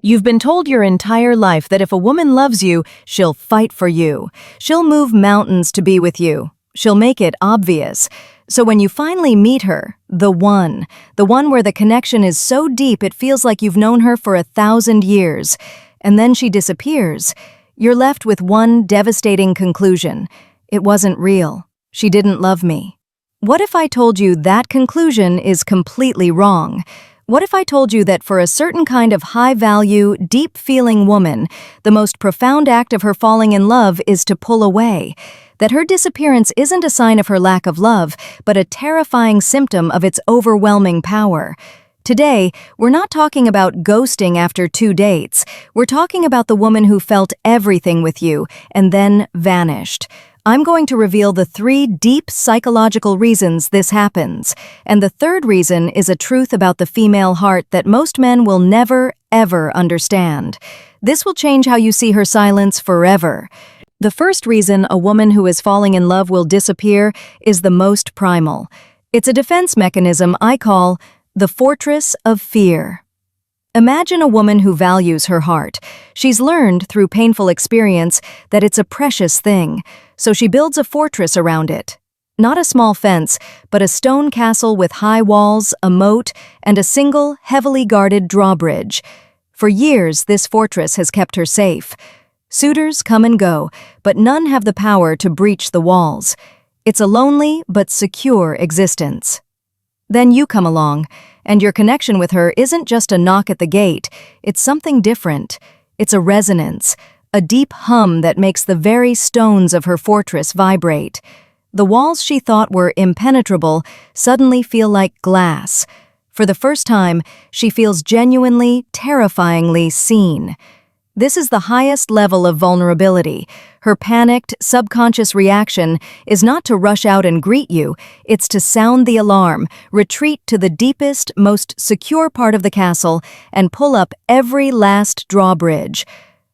You've been told your entire life that if a woman loves you, she'll fight for you. She'll move mountains to be with you. She'll make it obvious. So when you finally meet her, the one where the connection is so deep it feels like you've known her for 1,000 years, and then she disappears, you're left with one devastating conclusion. It wasn't real. She didn't love me. What if I told you that conclusion is completely wrong? What if I told you that for a certain kind of high-value, deep-feeling woman, the most profound act of her falling in love is to pull away? That her disappearance isn't a sign of her lack of love, but a terrifying symptom of its overwhelming power. Today, we're not talking about ghosting after 2 dates. We're talking about the woman who felt everything with you and then vanished. I'm going to reveal the 3 deep psychological reasons this happens, and the third reason is a truth about the female heart that most men will never, ever understand. This will change how you see her silence forever. The first reason a woman who is falling in love will disappear is the most primal. It's a defense mechanism I call the fortress of fear. Imagine a woman who values her heart. She's learned through painful experience that it's a precious thing, so she builds a fortress around it. Not a small fence, but a stone castle with high walls, a moat, and a single, heavily guarded drawbridge. For years, this fortress has kept her safe. Suitors come and go, but none have the power to breach the walls. It's a lonely but secure existence. Then you come along, and your connection with her isn't just a knock at the gate, it's something different. It's a resonance, a deep hum that makes the very stones of her fortress vibrate. The walls she thought were impenetrable suddenly feel like glass. For the first time, she feels genuinely, terrifyingly seen. This is the highest level of vulnerability. Her panicked, subconscious reaction is not to rush out and greet you, it's to sound the alarm, retreat to the deepest, most secure part of the castle, and pull up every last drawbridge.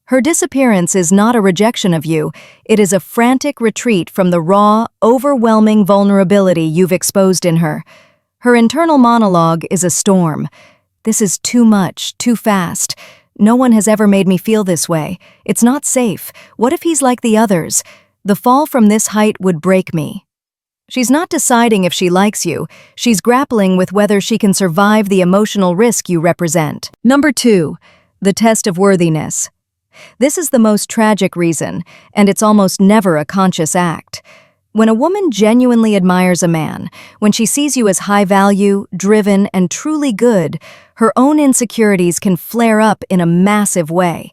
Her disappearance is not a rejection of you, it is a frantic retreat from the raw, overwhelming vulnerability you've exposed in her. Her internal monologue is a storm. This is too much, too fast. No one has ever made me feel this way. It's not safe. What if he's like the others? The fall from this height would break me. She's not deciding if she likes you. She's grappling with whether she can survive the emotional risk you represent. Number 2, the test of worthiness. This is the most tragic reason, and it's almost never a conscious act. When a woman genuinely admires a man, when she sees you as high value, driven, and truly good, her own insecurities can flare up in a massive way.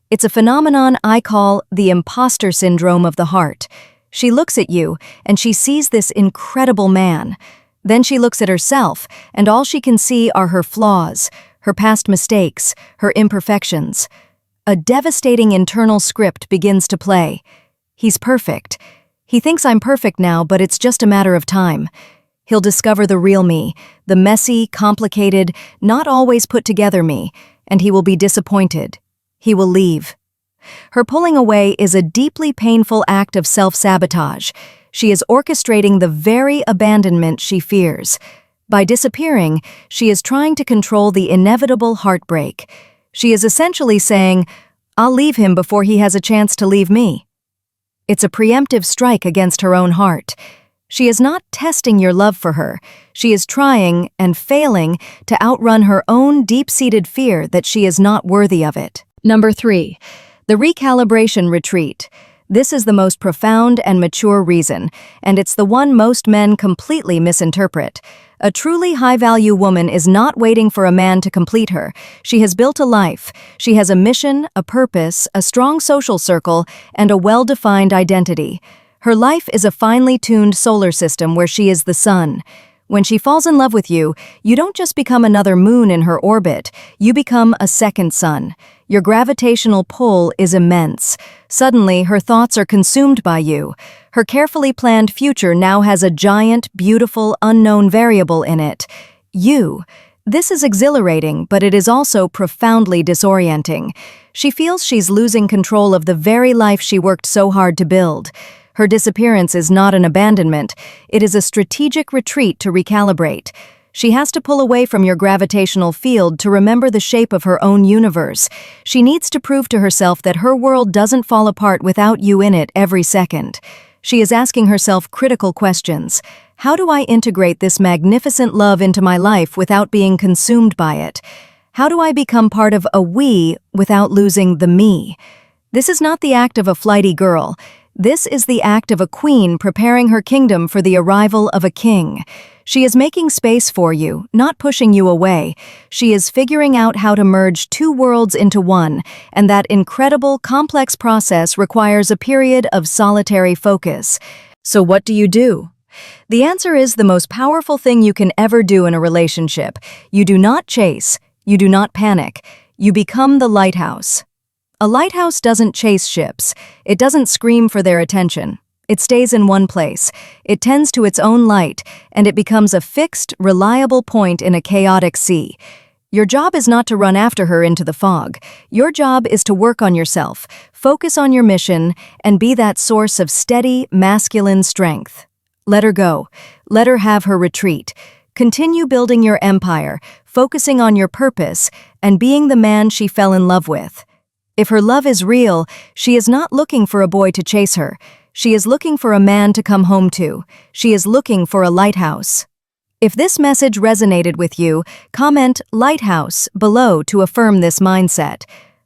It's a phenomenon I call the imposter syndrome of the heart. She looks at you, and she sees this incredible man. Then she looks at herself, and all she can see are her flaws, her past mistakes, her imperfections. A devastating internal script begins to play. He's perfect. He thinks I'm perfect now, but it's just a matter of time. He'll discover the real me, the messy, complicated, not always put together me, and he will be disappointed. He will leave. Her pulling away is a deeply painful act of self-sabotage. She is orchestrating the very abandonment she fears. By disappearing, she is trying to control the inevitable heartbreak. She is essentially saying, "I'll leave him before he has a chance to leave me." It's a preemptive strike against her own heart. She is not testing your love for her. She is trying, and failing, to outrun her own deep-seated fear that she is not worthy of it. Number 3, the recalibration retreat. This is the most profound and mature reason, and it's the one most men completely misinterpret. A truly high-value woman is not waiting for a man to complete her. She has built a life. She has a mission, a purpose, a strong social circle, and a well-defined identity. Her life is a finely tuned solar system where she is the sun. When she falls in love with you, you don't just become another moon in her orbit, you become a second sun. Your gravitational pull is immense. Suddenly, her thoughts are consumed by you. Her carefully planned future now has a giant, beautiful, unknown variable in it. You. This is exhilarating, but it is also profoundly disorienting. She feels she's losing control of the very life she worked so hard to build. Her disappearance is not an abandonment, it is a strategic retreat to recalibrate. She has to pull away from your gravitational field to remember the shape of her own universe. She needs to prove to herself that her world doesn't fall apart without you in it every second. She is asking herself critical questions. How do I integrate this magnificent love into my life without being consumed by it? How do I become part of a we without losing the me? This is not the act of a flighty girl. This is the act of a queen preparing her kingdom for the arrival of a king. She is making space for you, not pushing you away. She is figuring out how to merge two worlds into one, and that incredible, complex process requires a period of solitary focus. So what do? The answer is the most powerful thing you can ever do in a relationship. You do not chase. You do not panic. You become the lighthouse. A lighthouse doesn't chase ships. It doesn't scream for their attention. It stays in one place. It tends to its own light, and it becomes a fixed, reliable point in a chaotic sea. Your job is not to run after her into the fog. Your job is to work on yourself, focus on your mission, and be that source of steady, masculine strength. Let her go. Let her have her retreat. Continue building your empire, focusing on your purpose, and being the man she fell in love with. If her love is real, she is not looking for a boy to chase her. She is looking for a man to come home to. She is looking for a lighthouse. If this message resonated with you, comment "Lighthouse" below to affirm this mindset.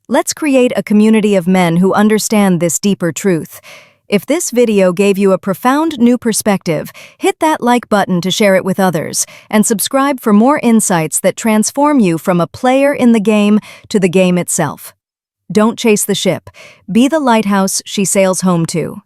Let's create a community of men who understand this deeper truth. If this video gave you a profound new perspective, hit that like button to share it with others, and subscribe for more insights that transform you from a player in the game to the game itself. Don't chase the ship. Be the lighthouse she sails home to.